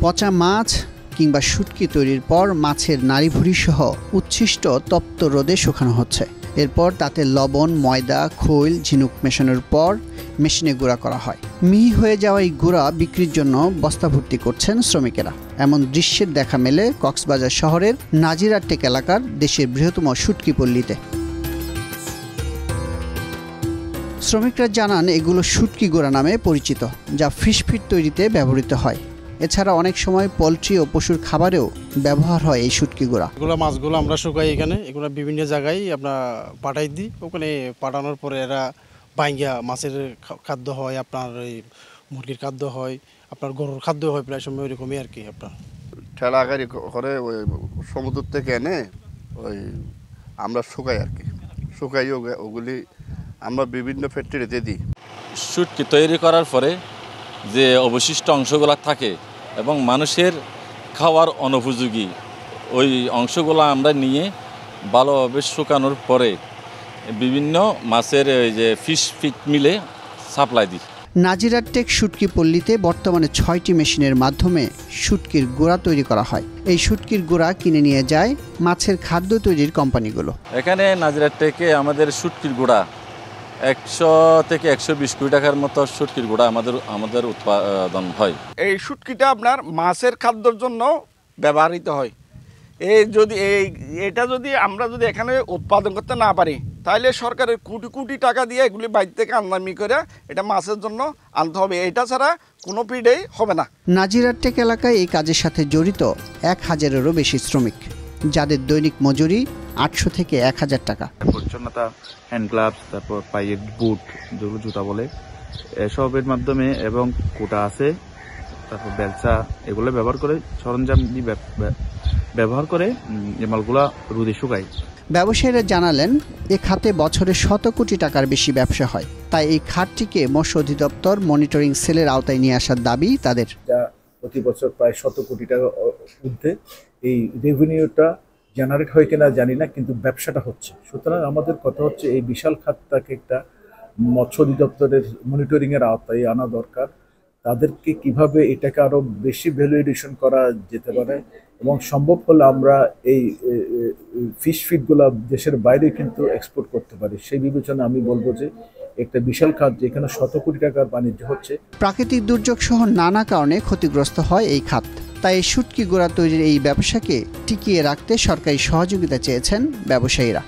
পচা মাছ কিংবা শুটকি তৈরির পর মাছের নাড়িভুড়ি সহ উচ্ছিষ্ট তপ্ত রোদে শুকানো হচ্ছে। এরপর তাতে লবণ, ময়দা, খৈল, ঝিনুক মেশানোর পর মেশিনে গুঁড়া করা হয়। মিহি হয়ে যাওয়া এই গুঁড়া বিক্রির জন্য বস্তা ভর্তি করছেন শ্রমিকেরা। এমন দৃশ্যের দেখা মেলে কক্সবাজার শহরের নাজিরাটেক এলাকার দেশের বৃহত্তম শুটকি পল্লীতে। শ্রমিকরা জানান এগুলো শুটকি গুঁড়া নামে পরিচিত, যা ফিশ ফিড তৈরিতে ব্যবহৃত হয়। এছাড়া অনেক সময় পোলট্রি ও পশুর খাবারেও ব্যবহার হয় এই শুটকি গুঁড়া। এগুলো মাছগুলো আমরা শুকাই এখানে, এগুলো বিভিন্ন জায়গায় আমরা পাঠাই দিই। ওখানে পাঠানোর পরে এরা বাইঙ্গা মাছের খাদ্য হয়, আপনার এই মুরগির খাদ্য হয়, আপনার গরুর খাদ্য হয়, প্রায় সময় ওইরকমই আর কি। আপনার ঠেলা গাড়ি করে ওই সমুদ্র থেকে এনে ওই আমরা শুকাই আর কি, শুকাই ওগুলি আমরা বিভিন্ন ফ্যাক্টরিতে দিই। শুটকি তৈরি করার পরে যে অবশিষ্ট অংশগুলো থাকে এবং মানুষের খাওয়ার অনুপযোগী ওই অংশগুলো আমরা নিয়ে ভালোভাবে শুকানোর পরে বিভিন্ন মাছের ওই যে ফিশ ফিড মিলে সাপ্লাই দিই। নাজিরাটেক শুটকি পল্লীতে বর্তমানে 6টি মেশিনের মাধ্যমে শুটকির গুঁড়া তৈরি করা হয়। এই শুটকির গুঁড়া কিনে নিয়ে যায় মাছের খাদ্য তৈরির কোম্পানিগুলো। এখানে নাজিরাটেকে আমাদের শুটকির গুঁড়া 100 থেকে 120 কোটি টাকার মতো শুটকির গুঁড়া আমাদের উৎপাদন হয়। এই শুটকিটা আপনার মাছের খাদ্যের জন্য ব্যবহৃত হয়। এটা যদি আমরা এখানে উৎপাদন করতে না পারি, তাহলে সরকারের কোটি কোটি টাকা দিয়ে এগুলি বাইরে থেকে আমদানি করে এটা মাছের জন্য আনতে হবে। এটা ছাড়া কোনো ফিডেই হবে না। নাজিরাটেক এলাকায় এই কাজের সাথে জড়িত 1000-এরও বেশি শ্রমিক, যাদের দৈনিক মজুরি 800 থেকে 1000 টাকা। পরিচ্ছন্নতা, হ্যান্ড গ্লাভস, তারপর পায়ের বুট, যেগুলো জুতা বলে, এসবের মাধ্যমে, এবং কোটা আছে, তারপর বেলচা, এগুলো ব্যবহার করে, সরঞ্জাম ব্যবহার করে এই মালগুলা রোদে শুকায়। ব্যবসায়ীরা জানালেন এ খাতে বছরে 100 কোটি টাকার বেশি ব্যবসা হয়। তাই এই খাতটিকে মৎস্য অধিদপ্তর মনিটরিং সেলের আওতায় নিয়ে আসার দাবি তাদের। প্রতি বছর প্রায় 100 কোটি টাকা ঊর্ধ্বে এই রেভিনিউটা জেনারেট হয় কিনা জানি না, কিন্তু ব্যবসাটা হচ্ছে। সুতরাং আমাদের কথা হচ্ছে এই বিশাল খাতটাকে একটা মৎস্য অধিদপ্তরের মনিটরিংয়ের আওতায় আনা দরকার। তাদেরকে কিভাবে এটাকে আরও বেশি ভ্যালুয়েশন করা যেতে পারে, এবং সম্ভব হলে আমরা এই ফিশ ফিডগুলো দেশের বাইরে কিন্তু এক্সপোর্ট করতে পারি। সেই বিবেচনা আমি বলবো যে একটা বিশাল খাত, যেখানে 100 কোটি টাকার বাণিজ্য হচ্ছে। প্রাকৃতিক দুর্যোগ সহ নানা কারণে ক্ষতিগ্রস্ত হয় এই খাত। তাই শুটকি গুঁড়া তৈরির এই ব্যবসাকে টিকিয়ে রাখতে সরকারি সহযোগিতা চেয়েছেন ব্যবসায়ীরা।